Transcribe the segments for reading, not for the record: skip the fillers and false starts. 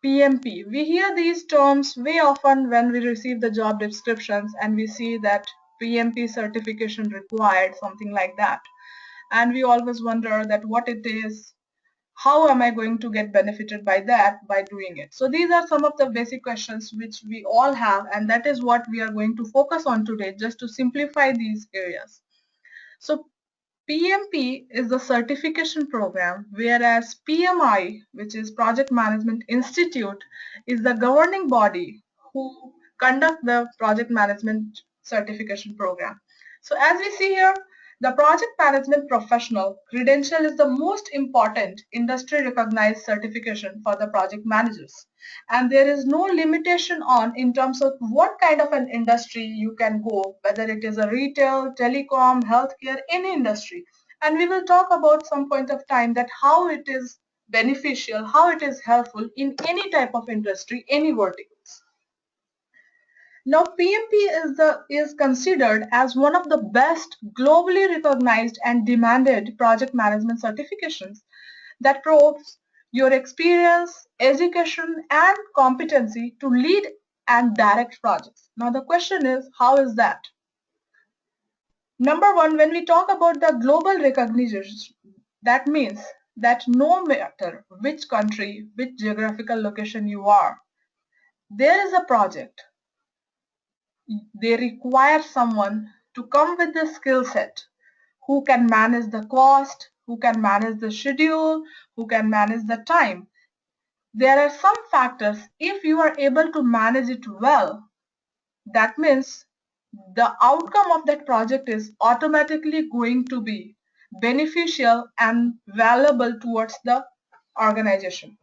PMP. We hear these terms way often when we receive the job descriptions and we see that PMP certification required, something like that. And we always wonder that what it is, how am I going to get benefited by that by doing it? So these are some of the basic questions which we all have, and that is what we are going to focus on today, just to simplify these areas. So PMP is the certification program, whereas PMI, which is Project Management Institute, is the governing body who conduct the project management certification program. So as we see here, the project management professional credential is the most important industry recognized certification for the project managers. And there is no limitation on in terms of what kind of an industry you can go, whether it is a retail, telecom, healthcare, any industry. And we will talk about some point of time that how it is beneficial, how it is helpful in any type of industry, any verticals. Now, PMP is considered as one of the best globally recognized and demanded project management certifications that proves your experience, education, and competency to lead and direct projects. Now, the question is, how is that? Number one, when we talk about the global recognition, that means that no matter which country, which geographical location you are, there is a project. They require someone to come with the skill set who can manage the cost, who can manage the schedule, who can manage the time. There are some factors, if you are able to manage it well, that means the outcome of that project is automatically going to be beneficial and valuable towards the organization.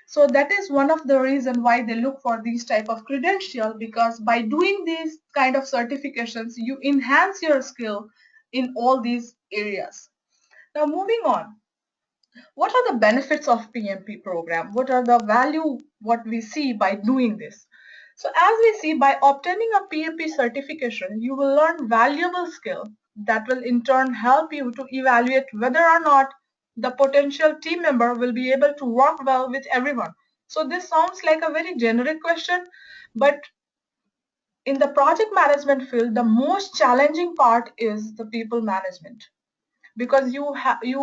So that is one of the reasons why they look for these type of credential, because by doing these kind of certifications, you enhance your skill in all these areas. Now moving on, what are the benefits of PMP program? What are the value what we see by doing this? So as we see, by obtaining a PMP certification, you will learn valuable skill that will in turn help you to evaluate whether or not the potential team member will be able to work well with everyone. So this sounds like a very generic question, but in the project management field, the most challenging part is the people management, because you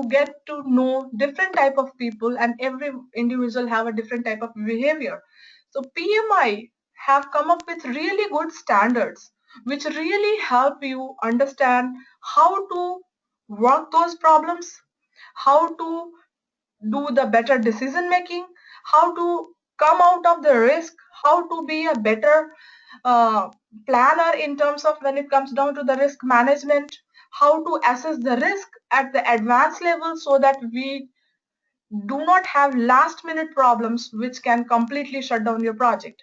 get to know different type of people and every individual have a different type of behavior. So PMI have come up with really good standards which really help you understand how to work those problems, how to do the better decision making, how to come out of the risk, how to be a better uh, planner in terms of when it comes down to the risk management, how to assess the risk at the advanced level so that we do not have last minute problems which can completely shut down your project.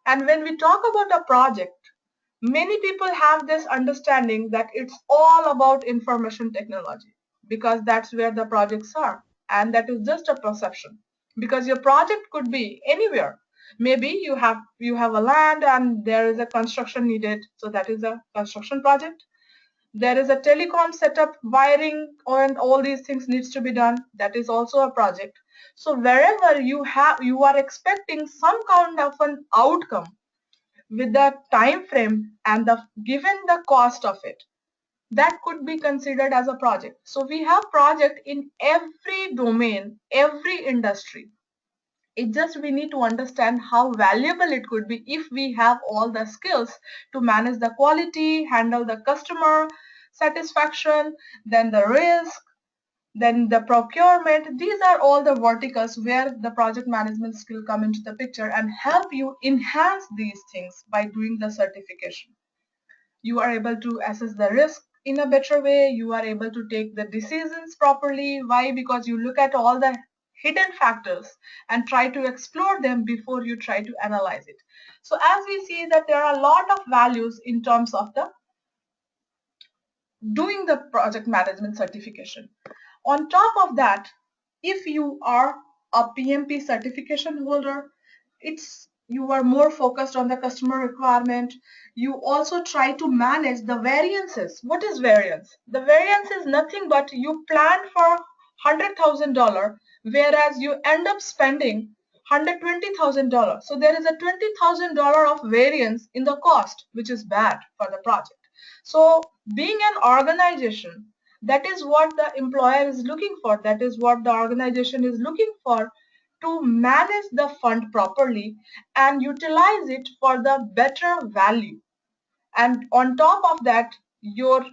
And when we talk about a project, many people have this understanding that it's all about information technology because that's where the projects are, and that is just a perception, because your project could be anywhere. Maybe you have a land and there is a construction needed, so that is a construction project. There is a telecom setup, wiring, and all these things needs to be done, that is also a project. So wherever you are expecting some kind of an outcome with the time frame and the given the cost of it, that could be considered as a project. So we have project in every domain, every industry. It just we need to understand how valuable it could be if we have all the skills to manage the quality, handle the customer satisfaction, then the risk, then the procurement. These are all the verticals where the project management skill come into the picture and help you enhance these things by doing the certification. You are able to assess the risk in a better way. You are able to take the decisions properly. Why? Because you look at all the hidden factors and try to explore them before you try to analyze it. So as we see that there are a lot of values in terms of the doing the project management certification. On top of that, if you are a PMP certification holder, you are more focused on the customer requirement. You also try to manage the variances. What is variance? The variance is nothing but you plan for $100,000, whereas you end up spending $120,000. So there is a $20,000 of variance in the cost, which is bad for the project. So being an organization, that is what the employer is looking for. That is what the organization is looking for, to manage the fund properly and utilize it for the better value. And on top of that, your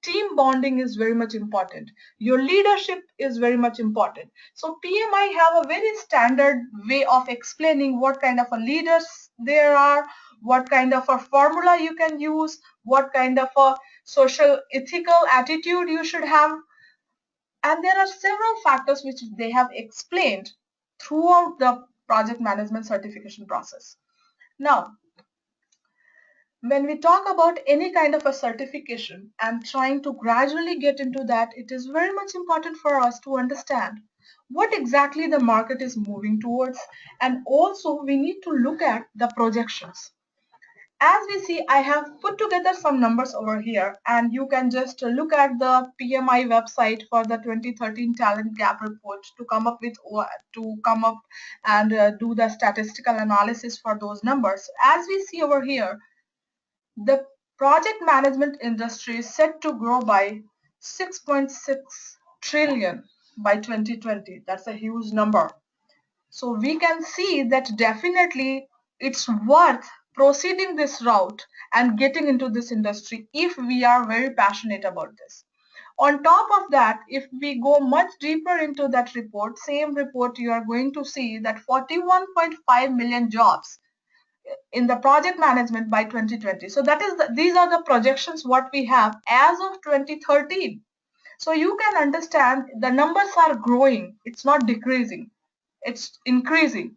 team bonding is very much important. Your leadership is very much important. So PMI have a very standard way of explaining what kind of a leaders there are, what kind of a formula you can use, what kind of a social ethical attitude you should have. And there are several factors which they have explained throughout the project management certification process. Now, when we talk about any kind of a certification and trying to gradually get into that, it is very much important for us to understand what exactly the market is moving towards, and also we need to look at the projections. As we see, I have put together some numbers over here, and you can just look at the PMI website for the 2013 talent gap report to come up and do the statistical analysis for those numbers. As we see over here, the project management industry is set to grow by 6.6 trillion by 2020. That's a huge number. So we can see that definitely it's worth proceeding this route and getting into this industry if we are very passionate about this. On top of that, if we go much deeper into that report, same report, you are going to see that 41.5 million jobs in the project management by 2020. So that is these are the projections what we have as of 2013. So you can understand the numbers are growing. It's not decreasing. It's increasing.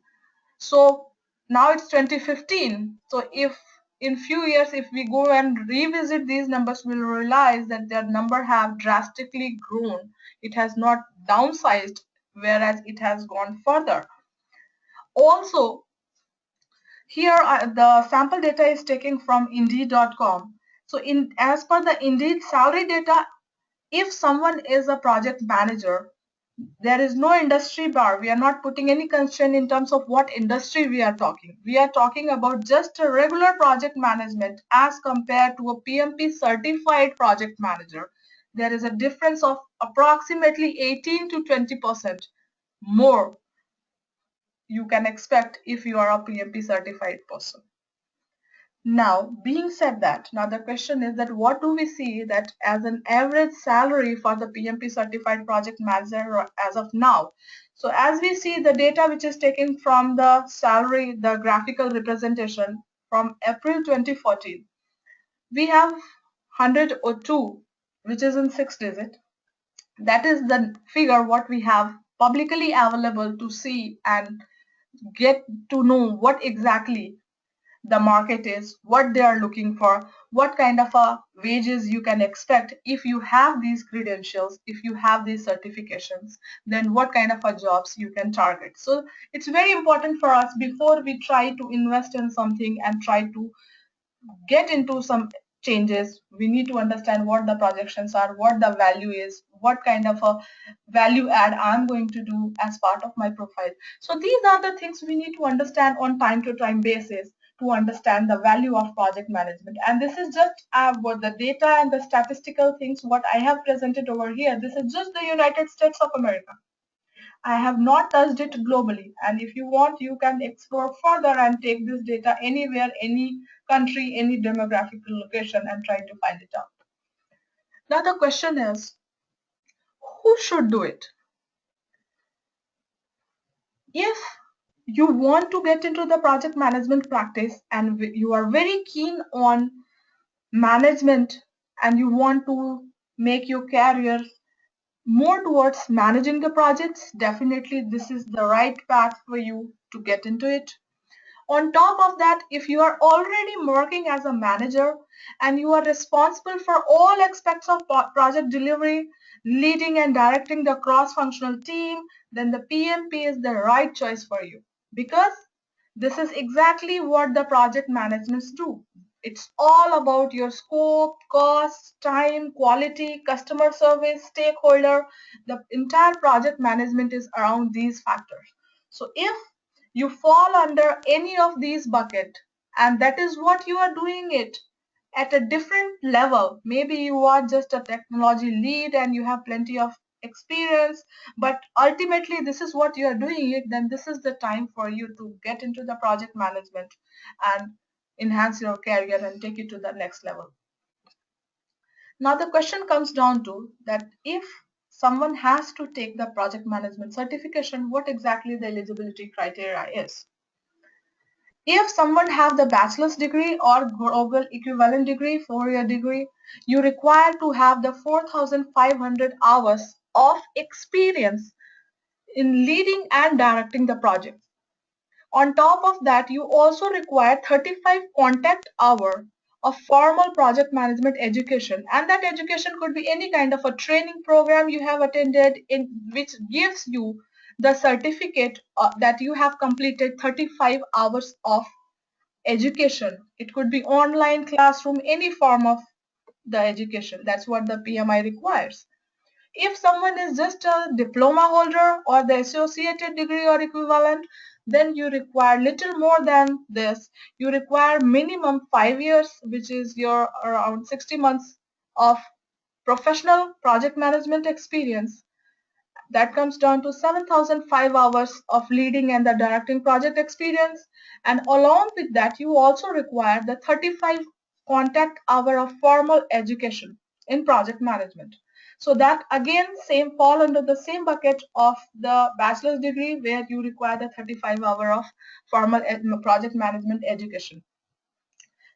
So now it's 2015. So if in few years, if we go and revisit these numbers, we'll realize that their number have drastically grown. It has not downsized, whereas it has gone further. Also, here the sample data is taken from Indeed.com. So as per the Indeed salary data, if someone is a project manager, there is no industry bar. We are not putting any constraint in terms of what industry we are talking. We are talking about just a regular project management as compared to a PMP certified project manager. There is a difference of approximately 18 to 20% more you can expect if you are a PMP certified person. Now, being said that, now the question is that what do we see that as an average salary for the PMP certified project manager as of now? So as we see the data which is taken from the salary, the graphical representation from April 2014, we have 102, which is in 6 digit. That is the figure what we have publicly available to see and get to know what exactly the market is, what they are looking for, what kind of a wages you can expect if you have these credentials, if you have these certifications, then what kind of a jobs you can target. So it's very important for us before we try to invest in something and try to get into some changes, we need to understand what the projections are, what the value is, what kind of a value add I'm going to do as part of my profile. So these are the things we need to understand on time to time basis to understand the value of project management. And this is just what the data and the statistical things what I have presented over here. This is just the United States of America. I have not touched it globally, and if you want, you can explore further and take this data anywhere, any country, any demographic location, and try to find it out. Now the question is, who should do it? If you want to get into the project management practice and you are very keen on management and you want to make your career more towards managing the projects, definitely this is the right path for you to get into it. On top of that, if you are already working as a manager and you are responsible for all aspects of project delivery, leading and directing the cross-functional team, then the PMP is the right choice for you, because this is exactly what the project managements do. It's all about your scope, cost, time, quality, customer service, stakeholder. The entire project management is around these factors. So if You fall under any of these buckets, and that is what you are doing it at a different level. Maybe you are just a technology lead and you have plenty of experience, but ultimately this is what you are doing it, then this is the time for you to get into the project management and enhance your career and take it to the next level. Now the question comes down to that if someone has to take the project management certification, what exactly the eligibility criteria is. If someone have the bachelor's degree or global equivalent degree, 4-year degree, you require to have the 4,500 hours of experience in leading and directing the project. On top of that, you also require 35 contact hour of formal project management education, and that education could be any kind of a training program you have attended in which gives you the certificate that you have completed 35 hours of education. It could be online classroom, any form of the education. That's what the PMI requires. If someone is just a diploma holder or the associated degree or equivalent, then you require little more than this. You require minimum 5 years, which is your around 60 months of professional project management experience. That comes down to 7,005 hours of leading and the directing project experience. And along with that, you also require the 35 contact hour of formal education in project management. So that again same fall under the same bucket of the bachelor's degree where you require the 35 hour of formal project management education.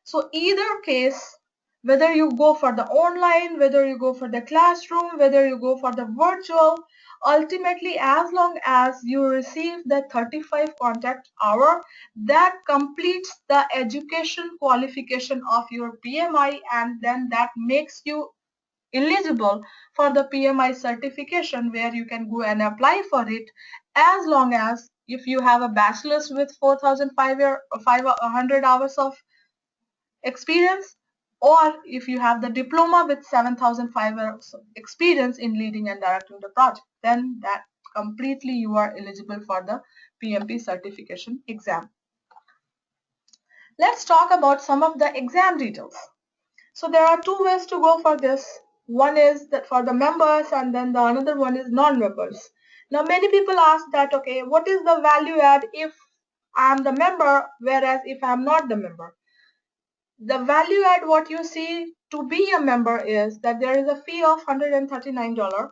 So either case, whether you go for the online, whether you go for the classroom, whether you go for the virtual, ultimately as long as you receive the 35 contact hour, that completes the education qualification of your PMI, and then that makes you eligible for the PMI certification where you can go and apply for it, as long as if you have a bachelor's with 4,500 hours of experience, or if you have the diploma with 7,500 experience in leading and directing the project, then that completely you are eligible for the PMP certification exam. Let's talk about some of the exam details. So there are two ways to go for this. One is that for the members, and then the another one is non-members. Now many people ask that, okay, what is the value add if I'm the member, whereas if I'm not the member? The value add what you see to be a member is that there is a fee of $139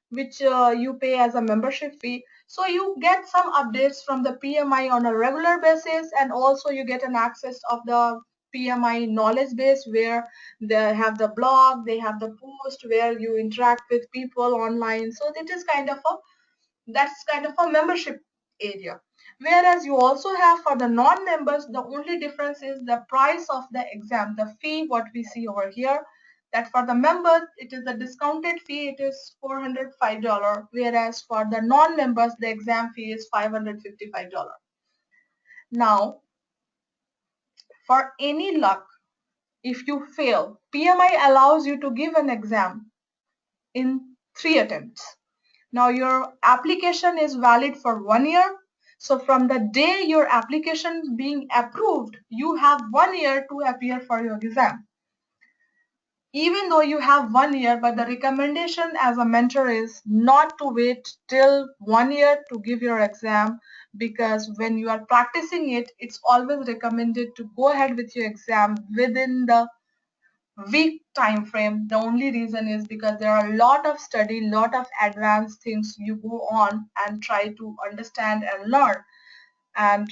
which you pay as a membership fee. So you get some updates from the PMI on a regular basis, and also you get an access of the PMI knowledge base where they have the blog, they have the post where you interact with people online. So it is kind of a that's kind of a membership area. Whereas you also have for the non-members, the only difference is the price of the exam, the fee what we see over here, that for the members it is a discounted fee, it is $405, whereas for the non-members the exam fee is $555. Now for any luck, if you fail, PMI allows you to give an exam in 3 attempts. Now your application is valid for 1 year. So from the day your application is being approved, you have 1 year to appear for your exam. Even though you have 1 year, but the recommendation as a mentor is not to wait till 1 year to give your exam, because when you are practicing it, it's always recommended to go ahead with your exam within the week time frame. The only reason is because there are a lot of study, lot of advanced things you go on and try to understand and learn, and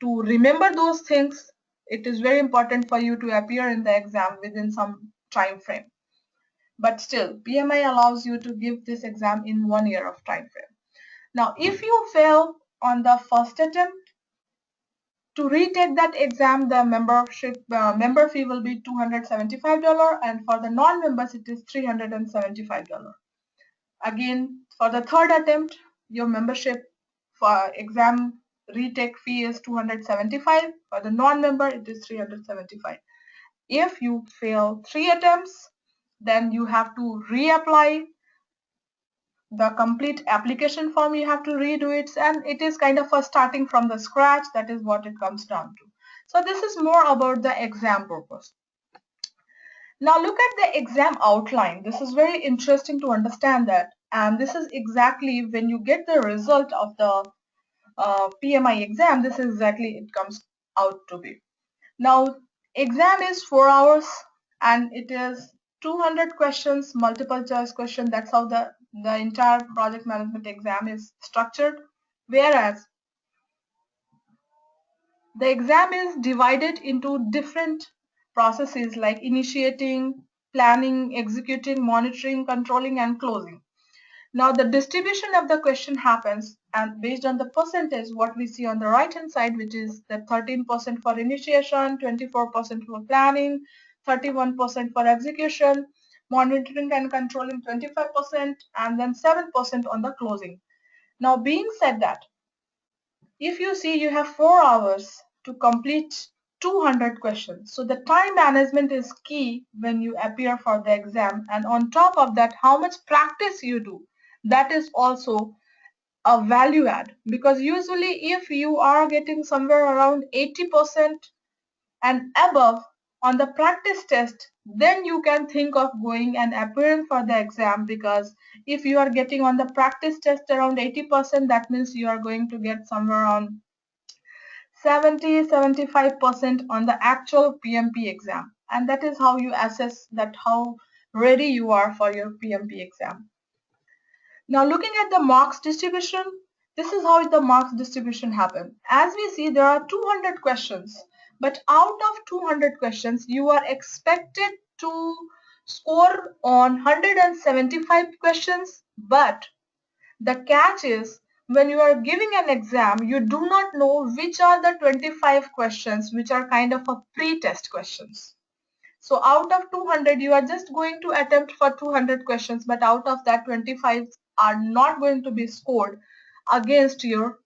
to remember those things, it is very important for you to appear in the exam within some time frame. But still, PMI allows you to give this exam in 1 year of time frame. Now if you fail on the first attempt, to retake that exam, the member fee will be $275, and for the non-members it is $375. Again, for the third attempt, your membership for exam retake fee is $275. For the non-member, it is $375. If you fail 3 attempts, then you have to reapply the complete application form you have to redo it, and it is kind of a starting from the scratch. That is what it comes down to. So this is more about the exam purpose. Now look at the exam outline. This is very interesting to understand that, and this is exactly when you get the result of the PMI exam, this is exactly it comes out to be. Now exam is 4 hours and it is 200 questions, multiple choice question. That's how the entire project management exam is structured. Whereas the exam is divided into different processes like initiating, planning, executing, monitoring, controlling, and closing. Now the distribution of the question happens and based on the percentage what we see on the right hand side, which is the 13% for initiation, 24% for planning, 31% for execution, monitoring and controlling 25%, and then 7% on the closing. Now being said that, if you see you have 4 hours to complete 200 questions. So the time management is key when you appear for the exam, and on top of that, how much practice you do, that is also a value add, because usually if you are getting somewhere around 80% and above on the practice test, then you can think of going and appearing for the exam, because if you are getting on the practice test around 80%, that means you are going to get somewhere around 70-75% on the actual PMP exam, and that is how you assess that how ready you are for your PMP exam. Now looking at the marks distribution, this is how the marks distribution happen. As we see, there are 200 questions, but out of 200 questions you are expected to score on 175 questions, but the catch is when you are giving an exam, you do not know which are the 25 questions which are kind of a pre-test questions. So out of 200, you are just going to attempt for 200 questions, but out of that 25 are not going to be scored against your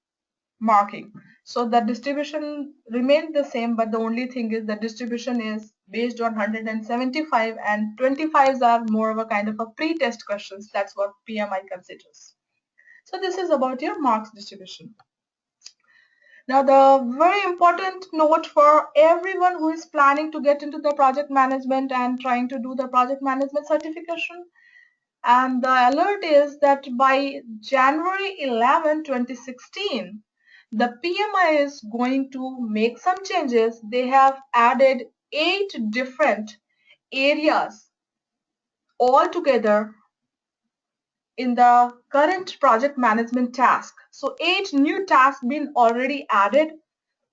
marking. So the distribution remains the same, but the only thing is the distribution is based on 175 and 25s are more of a kind of a pre-test questions. That's what PMI considers. So this is about your marks distribution. Now the very important note for everyone who is planning to get into the project management and trying to do the project management certification, and the alert is that by January 11, 2016, the PMI is going to make some changes. They have added 8 different areas altogether in the current project management task. So 8 new tasks been already added,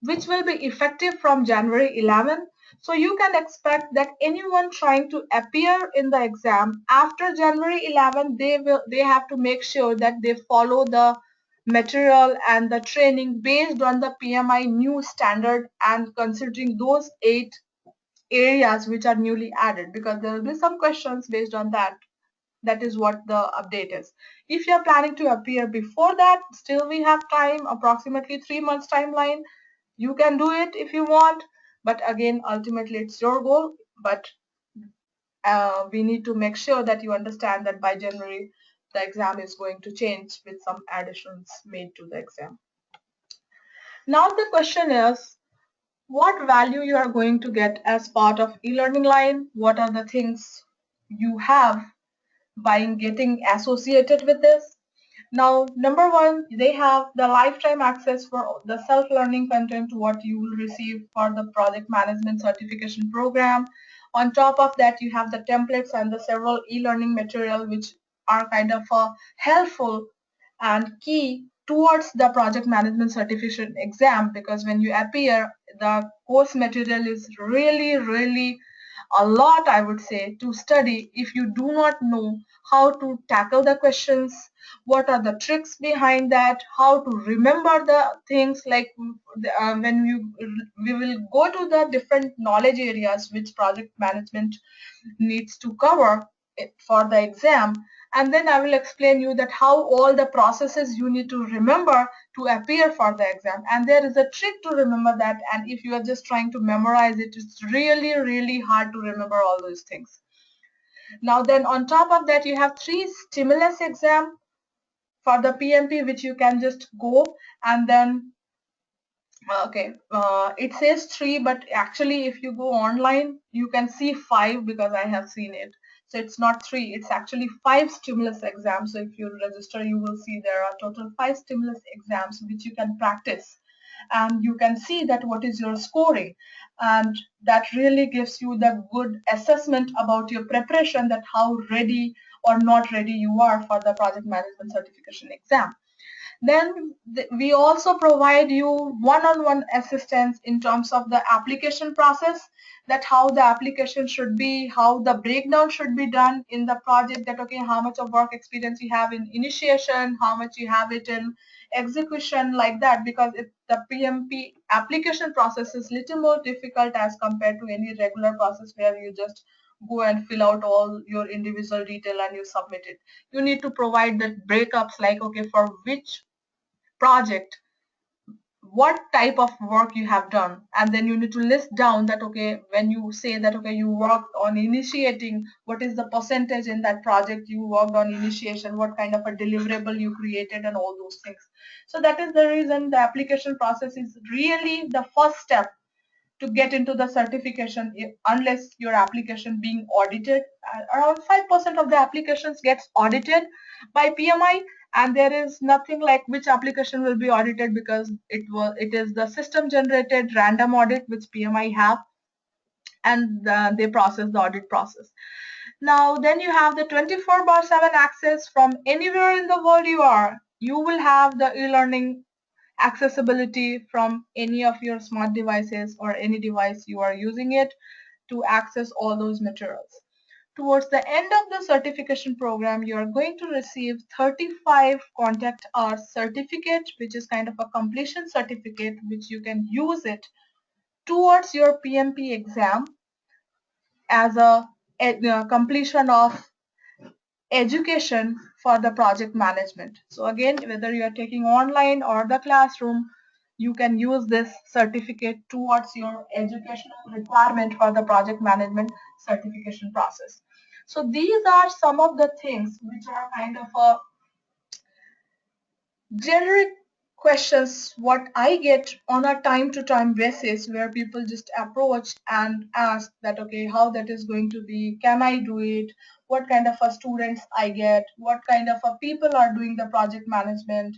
which will be effective from January 11. So you can expect that anyone trying to appear in the exam after January 11, they have to make sure that they follow the material and the training based on the PMI new standard and considering those 8 areas which are newly added, because there will be some questions based on that. That is what the update is. If you are planning to appear before that, still we have time, approximately 3 months timeline. You can do it if you want, but again, ultimately it's your goal. But we need to make sure that you understand that by January, the exam is going to change with some additions made to the exam. Now the question is, what value you are going to get as part of eLearningLine? What are the things you have by getting associated with this? Now, number one, they have the lifetime access for the self-learning content, what you will receive for the project management certification program. On top of that, you have the templates and the several e-learning material which are kind of helpful and key towards the project management certification exam, because when you appear, the course material is really a lot, I would say, to study. If you do not know how to tackle the questions, what are the tricks behind that, how to remember the things, like when we will go to the different knowledge areas which project management needs to cover it for the exam, and then I will explain you that how all the processes you need to remember to appear for the exam. And there is a trick to remember that, and if you are just trying to memorize it, it's really hard to remember all those things. Now then, on top of that, you have 3 stimulus exam for the PMP, which you can just go and then okay, it says 3, but actually if you go online you can see 5 because I have seen it. So it's not 3, it's actually 5 stimulus exams. So if you register, you will see there are total 5 stimulus exams which you can practice, and you can see that what is your scoring, and that really gives you the good assessment about your preparation, that how ready or not ready you are for the project management certification exam. Then we also provide you one-on-one assistance in terms of the application process, that how the application should be, how the breakdown should be done in the project, that okay, how much of work experience you have in initiation, how much you have it in execution, like that, because the PMP application process is little more difficult as compared to any regular process where you just go and fill out all your individual detail and you submit it. You need to provide the breakups, like okay, for which project what type of work you have done, and then you need to list down that okay, when you say that okay, you worked on initiating, what is the percentage in that project you worked on initiation, what kind of a deliverable you created, and all those things. So that is the reason the application process is really the first step to get into the certification, unless your application being audited. Around 5% of the applications gets audited by PMI, and there is nothing like which application will be audited, because it is the system generated random audit which PMI have, and they process the audit process. Now then you have the 24/7 access from anywhere in the world you are. You will have the e-learning accessibility from any of your smart devices or any device you are using it to access all those materials. Towards the end of the certification program, you are going to receive 35 contact hours certificate, which is kind of a completion certificate, which you can use it towards your PMP exam as a completion of education for the project management. So again, whether you are taking online or the classroom, you can use this certificate towards your educational requirement for the project management certification process. So these are some of the things which are kind of a generic questions what I get on a time-to-time basis, where people just approach and ask that okay, how that is going to be, can I do it, what kind of a students I get, what kind of a people are doing the project management,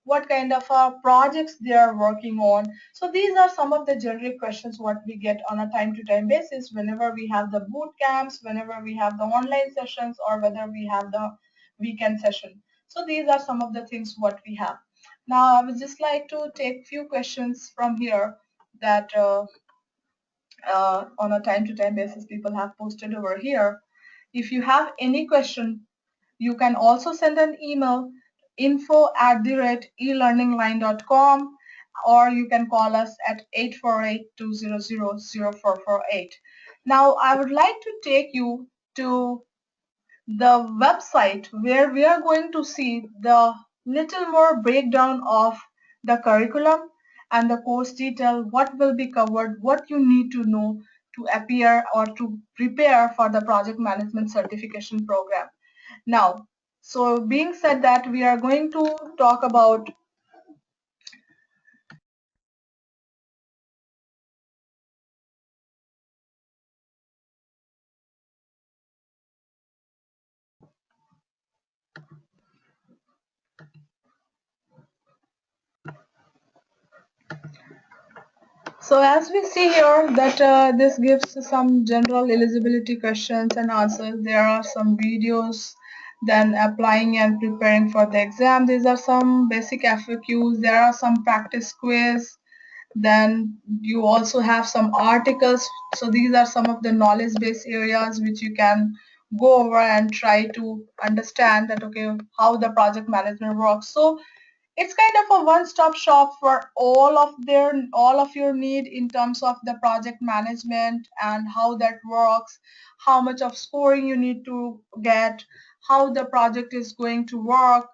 what kind of projects they are working on. So these are some of the generic questions what we get on a time-to-time basis whenever we have the boot camps, whenever we have the online sessions, or whether we have the weekend session. So these are some of the things what we have. Now I would just like to take few questions from here that on a time-to-time basis people have posted over here. If you have any question, you can also send an email, info@elearningline.com, or you can call us at 848-200-0448. Now I would like to take you to the website where we are going to see the little more breakdown of the curriculum and the course detail, what will be covered, what you need to know to appear or to prepare for the project management certification program. Now, so being said that, we are going to talk about so as we see here that this gives some general eligibility questions and answers. There are some videos, then applying and preparing for the exam. These are some basic FAQs. There are some practice quiz. Then you also have some articles. So these are some of the knowledge based areas which you can go over and try to understand that okay, how the project management works. So it's kind of a one-stop shop for all of your need in terms of the project management and how that works, how much of scoring you need to get, how the project is going to work,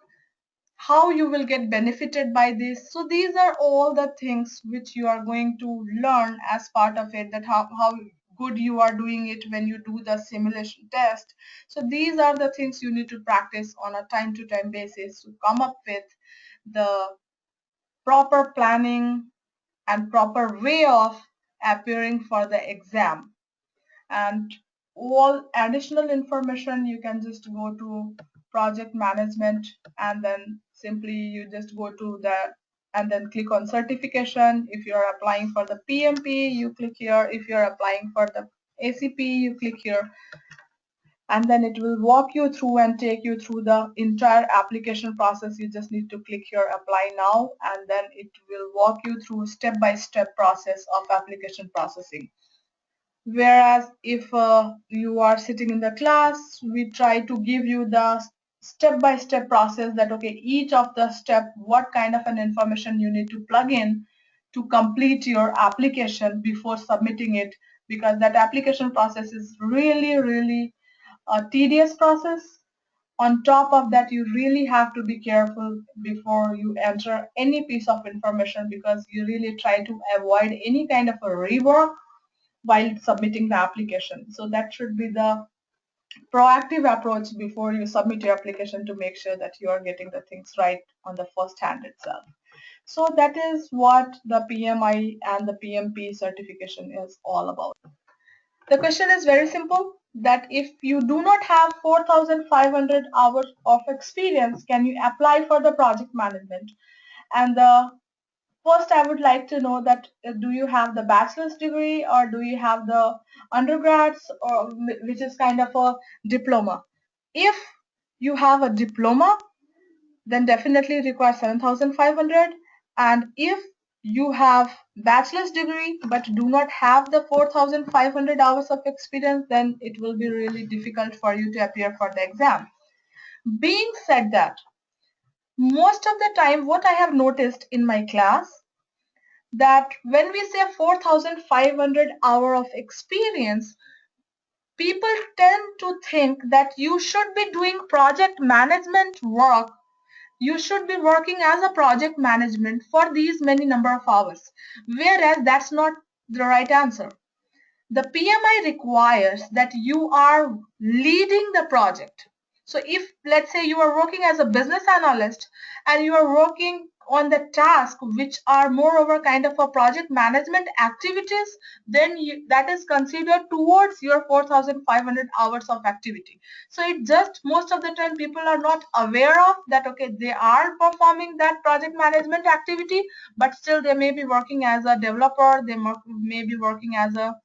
how you will get benefited by this. So these are all the things which you are going to learn as part of it, that how good you are doing it when you do the simulation test. So these are the things you need to practice on a time-to-time basis to come up with the proper planning and proper way of appearing for the exam. And all additional information, you can just go to project management, and then simply you just go to the and then click on certification. If you are applying for the PMP, you click here. If you are applying for the ACP, you click here, and then it will walk you through and take you through the entire application process. You just need to click here, apply now, and then it will walk you through step-by-step process of application processing. Whereas if you are sitting in the class, we try to give you the step-by-step process that, okay, each of the step, what kind of an information you need to plug in to complete your application before submitting it, because that application process is really, really a tedious process. On top of that, you really have to be careful before you enter any piece of information, because you really try to avoid any kind of a rework while submitting the application. So that should be the proactive approach before you submit your application, to make sure that you are getting the things right on the first hand itself. So that is what the PMI and the PMP certification is all about. The question is very simple, that if you do not have 4,500 hours of experience, can you apply for the project management? And the first, I would like to know that do you have the bachelor's degree, or do you have the undergrads, or which is kind of a diploma? If you have a diploma, then definitely require 7,500. And if you have bachelor's degree but do not have the 4,500 hours of experience, then it will be really difficult for you to appear for the exam. Being said that, most of the time what I have noticed in my class, that when we say 4,500 hour of experience, people tend to think that you should be doing project management work. You should be working as a project management for these many number of hours, whereas that's not the right answer. The PMI requires that you are leading the project. So if, let's say, you are working as a business analyst and you are working on the task which are moreover kind of a project management activities, then that is considered towards your 4,500 hours of activity. So it just, most of the time people are not aware of that, okay, they are performing that project management activity, but still they may be working as a developer, they may be working as a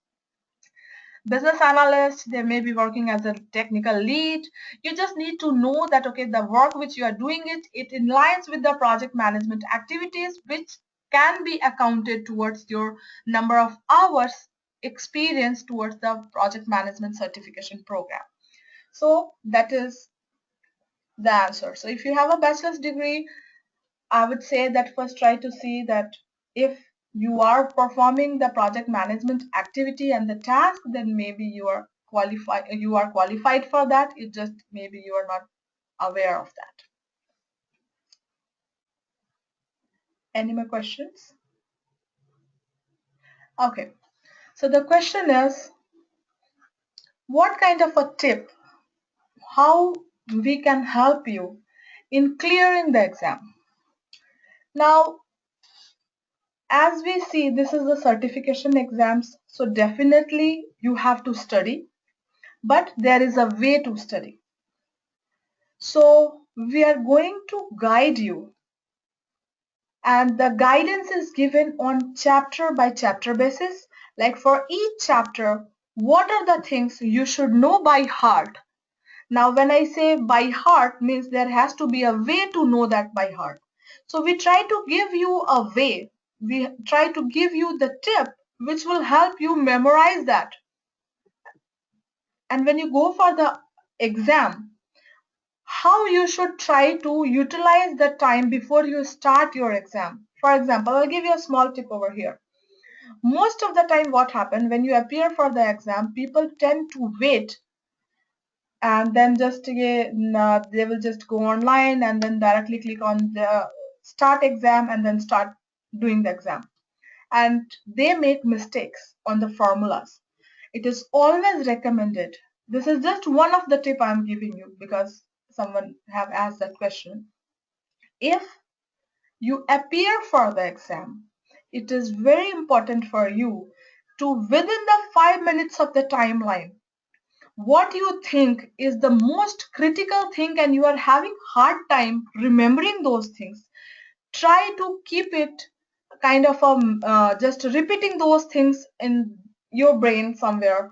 business analyst, they may be working as a technical lead. You just need to know that, okay, the work which you are doing, it aligns with the project management activities, which can be accounted towards your number of hours experience towards the project management certification program. So that is the answer. So if you have a bachelor's degree, I would say that first try to see that if you are performing the project management activity and the task, then maybe you are qualified for that. It just maybe you are not aware of that. Any more questions? Okay. So the question is, what kind of a tip, how we can help you in clearing the exam? Now, as we see, this is the certification exams, so definitely you have to study, but there is a way to study. So we are going to guide you, and the guidance is given on chapter by chapter basis. Like for each chapter, what are the things you should know by heart? Now when I say by heart, means there has to be a way to know that by heart. So we try to give you a way, we try to give you the tip which will help you memorize that. And when you go for the exam, how you should try to utilize the time before you start your exam. For example, I'll give you a small tip over here. Most of the time what happens when you appear for the exam, people tend to wait, and then just they will just go online and then directly click on the start exam and then start doing the exam. And they make mistakes on the formulas. It is always recommended. This is just one of the tip I'm giving you because someone have asked that question. If you appear for the exam, it is very important for you to, within the 5 minutes of the timeline, what you think is the most critical thing and you are having hard time remembering those things, try to keep it kind of just repeating those things in your brain somewhere,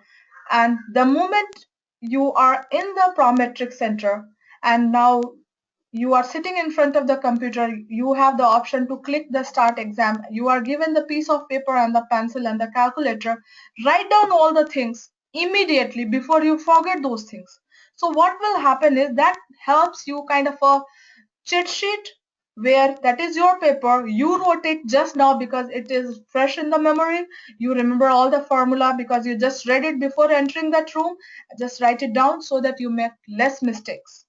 and the moment you are in the prometric center and now you are sitting in front of the computer, you have the option to click the start exam, you are given the piece of paper and the pencil and the calculator, write down all the things immediately before you forget those things. So what will happen is that helps you kind of a cheat sheet where that is your paper, you wrote it just now because it is fresh in the memory, you remember all the formula because you just read it before entering that room, just write it down so that you make less mistakes.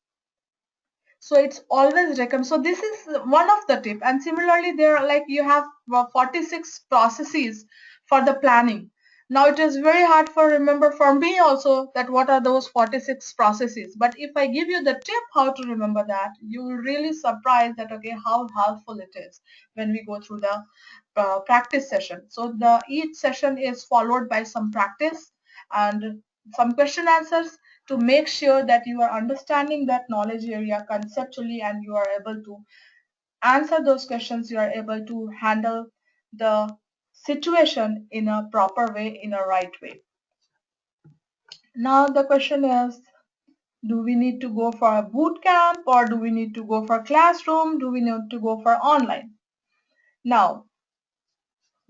So it's always recommend. So this is one of the tip, and similarly there are like you have 46 processes for the planning. Now it is very hard for remember for me also that what are those 46 processes, but if I give you the tip how to remember that, you will really surprise that okay how helpful it is when we go through the practice session. So the each session is followed by some practice and some question answers to make sure that you are understanding that knowledge area conceptually and you are able to answer those questions, you are able to handle the situation in a proper way, in a right way. Now the question is, do we need to go for a boot camp or do we need to go for classroom? Do we need to go for online? Now,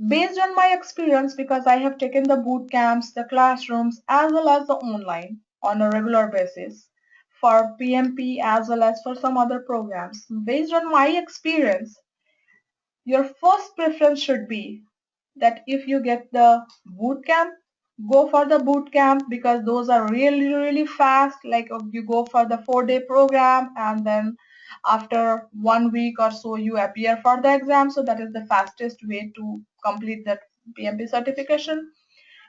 based on my experience, because I have taken the boot camps, the classrooms, as well as the online on a regular basis for PMP as well as for some other programs, based on my experience, your first preference should be that if you get the boot camp, go for the boot camp because those are really, really fast. Like you go for the 4-day program and then after 1 week or so you appear for the exam. So that is the fastest way to complete that PMP certification.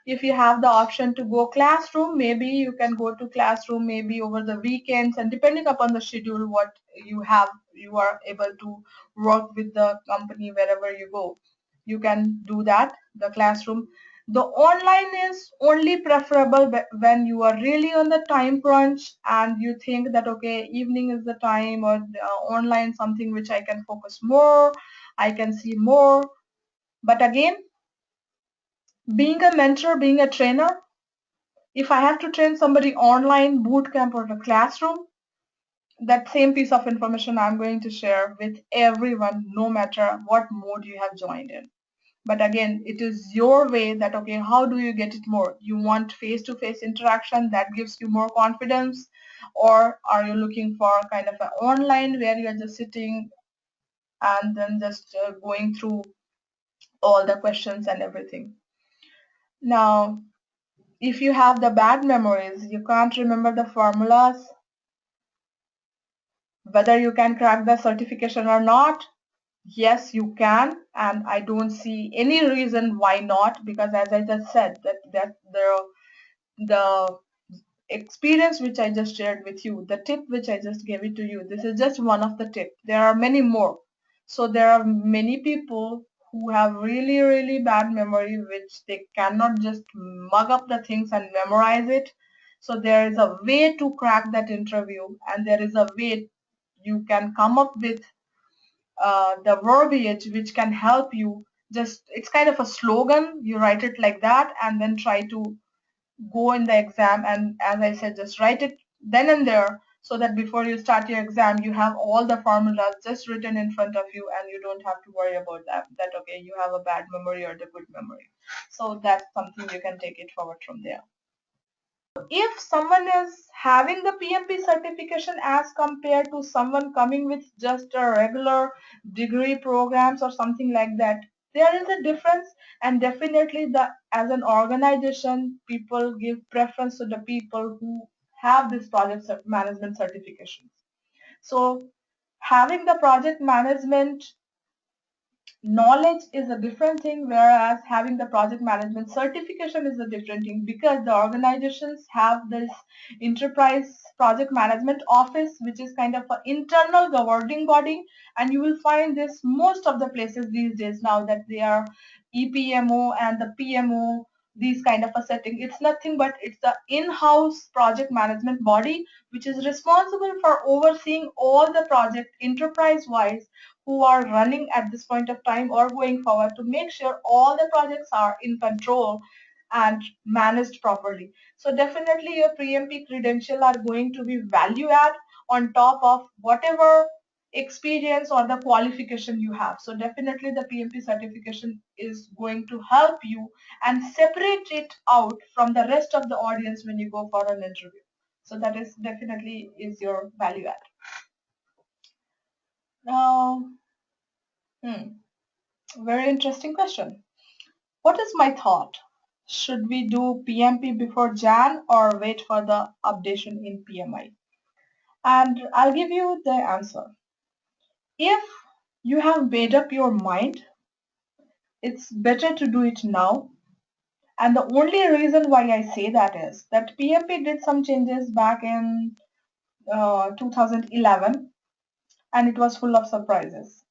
If you have the option to go classroom, maybe you can go to classroom maybe over the weekends, and depending upon the schedule what you have, you are able to work with the company wherever you go, you can do that, the classroom. The online is only preferable when you are really on the time crunch and you think that okay evening is the time, or online something which I can focus more, I can see more. But again, being a mentor, being a trainer, if I have to train somebody online, boot camp, or the classroom, that same piece of information I'm going to share with everyone, no matter what mode you have joined in. But again, it is your way that, okay, how do you get it more? You want face-to-face interaction that gives you more confidence, or are you looking for kind of an online where you're just sitting and then just going through all the questions and everything? Now, if you have the bad memories, you can't remember the formulas, whether you can crack the certification or not, yes you can, and I don't see any reason why not, because as I just said that the experience which I just shared with you, the tip which I just gave it to you, this is just one of the tips. There are many more. So there are many people who have really, really bad memory, which they cannot just mug up the things and memorize it. So there is a way to crack that interview, and there is a way you can come up with the verbiage which can help you. Just it's kind of a slogan, you write it like that and then try to go in the exam, and as I said, just write it then and there so that before you start your exam you have all the formulas just written in front of you and you don't have to worry about that okay you have a bad memory or the good memory. So that's something you can take it forward from there. If someone is having the PMP certification as compared to someone coming with just a regular degree programs or something like that, there is a difference, and definitely the as an organization people give preference to the people who have this project management certification. So having the project management Knowledge is a different thing, whereas having the project management certification is a different thing, because the organizations have this enterprise project management office, which is kind of an internal governing body, and you will find this most of the places these days now, that they are EPMO and the PMO, these kind of a setting. It's nothing but it's the in-house project management body which is responsible for overseeing all the project enterprise-wise who are running at this point of time or going forward, to make sure all the projects are in control and managed properly. So definitely your PMP credential are going to be value add on top of whatever experience or the qualification you have. So definitely the PMP certification is going to help you and separate it out from the rest of the audience when you go for an interview. So that is definitely is your value add. Now, very interesting question. What is my thought? Should we do PMP before Jan or wait for the updation in PMI? And I'll give you the answer. If you have made up your mind, it's better to do it now. And the only reason why I say that is that PMP did some changes back in 2011, and it was full of surprises.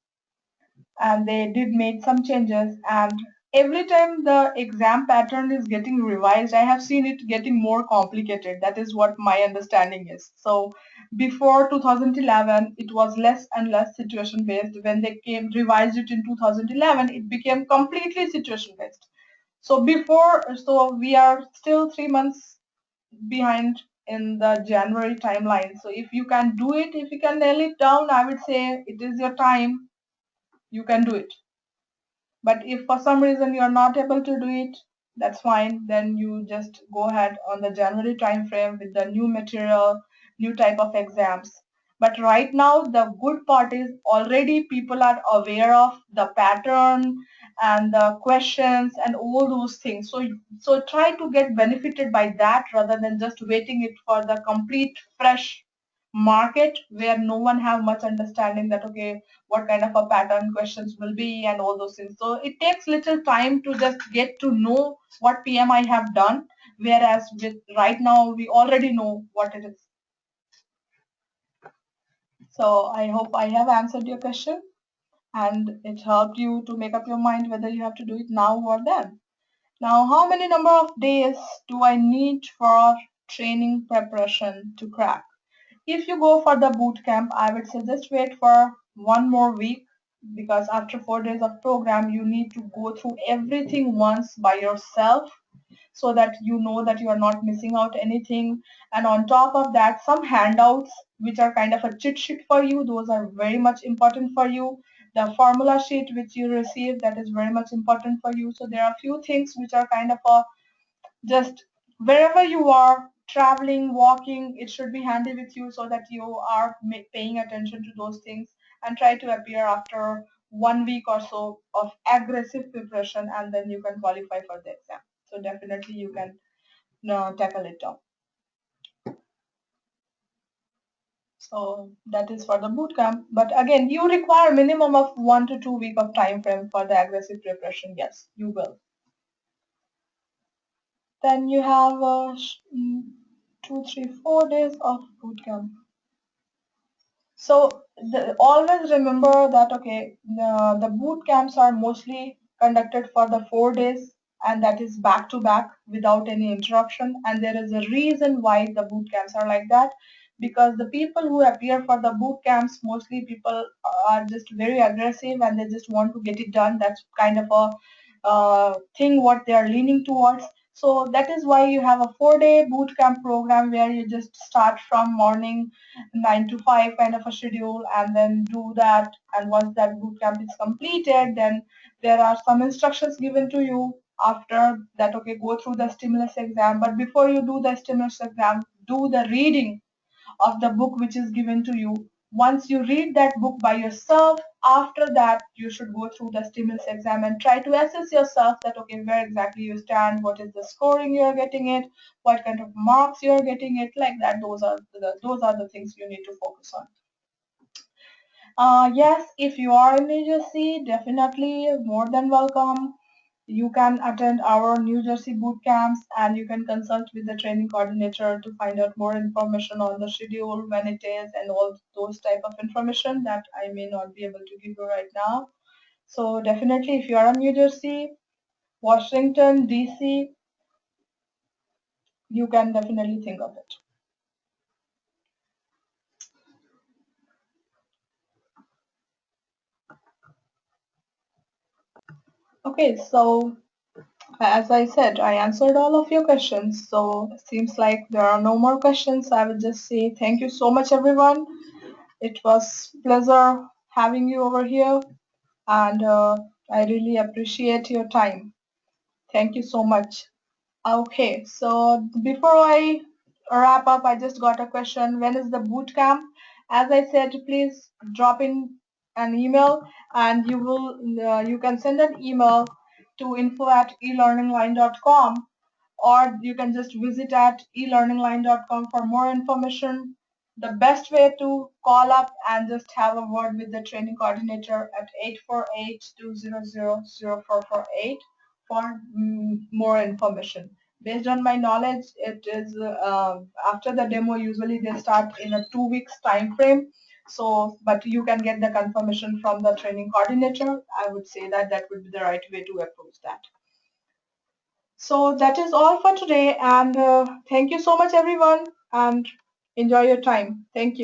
And they did make some changes, and every time the exam pattern is getting revised, I have seen it getting more complicated. That is what my understanding is. So before 2011 it was less and less situation based. When they came revised it in 2011, it became completely situation based. So we are still 3 months behind in the January timeline. So if you can do it, if you can nail it down, I would say it is your time, you can do it. But if for some reason you are not able to do it, that's fine. Then you just go ahead on the January time frame with the new material, new type of exams. But right now, the good part is already people are aware of the pattern and the questions and all those things. So try to get benefited by that rather than just waiting it for the complete fresh market where no one have much understanding that okay, what kind of a pattern questions will be and all those things. So it takes little time to just get to know what PMI have done, whereas with right now we already know what it is. So I hope I have answered your question and it helped you to make up your mind whether you have to do it now or then. Now, how many number of days do I need for training preparation to crack? If you go for the boot camp, I would suggest wait for 1 more week, because after 4 days of program, you need to go through everything once by yourself so that you know that you are not missing out anything. And on top of that, some handouts which are kind of a cheat sheet for you, those are very much important for you. The formula sheet which you receive, that is very much important for you. So there are a few things which are kind of a just wherever you are traveling, walking, it should be handy with you so that you are paying attention to those things, and try to appear after 1 week or so of aggressive preparation, and then you can qualify for the exam. So definitely you can tackle it down. So that is for the boot camp. But again, you require minimum of 1 to 2 week of time frame for the aggressive preparation. Yes, you will. Then you have 2, 3, 4 days of boot camp. So always remember that okay, the boot camps are mostly conducted for the 4 days, and that is back to back without any interruption. And there is a reason why the boot camps are like that, because the people who appear for the boot camps, mostly people are just very aggressive and they just want to get it done. That's kind of a thing what they are leaning towards. So that is why you have a 4-day boot camp program where you just start from morning 9 to 5 kind of a schedule and then do that. And once that boot camp is completed, then there are some instructions given to you after that. Okay, go through the stimulus exam. But before you do the stimulus exam, do the reading of the book which is given to you. Once you read that book by yourself, after that you should go through the stimulus exam and try to assess yourself that okay, where exactly you stand, what is the scoring you are getting it, what kind of marks you are getting it, like that. Those are the things you need to focus on. Yes, if you are in New Jersey, definitely more than welcome. You can attend our New Jersey boot camps and you can consult with the training coordinator to find out more information on the schedule, when it is, and all those type of information that I may not be able to give you right now. So definitely, if you are in New Jersey, Washington, DC, you can definitely think of it. Okay, so as I said, I answered all of your questions. So it seems like there are no more questions. I will just say thank you so much, everyone. It was pleasure having you over here, and I really appreciate your time. Thank you so much. Okay, so before I wrap up, I just got a question. When is the boot camp? As I said, please drop in an email, and you can send an email to info@elearningline.com, or you can just visit at elearningline.com for more information. The best way to call up and just have a word with the training coordinator at 848-200-0448 for more information. Based on my knowledge, it is after the demo, usually they start in a 2 weeks time frame. So, but you can get the confirmation from the training coordinator. I would say that that would be the right way to approach that. So that is all for today, and thank you so much, everyone, and enjoy your time. Thank you.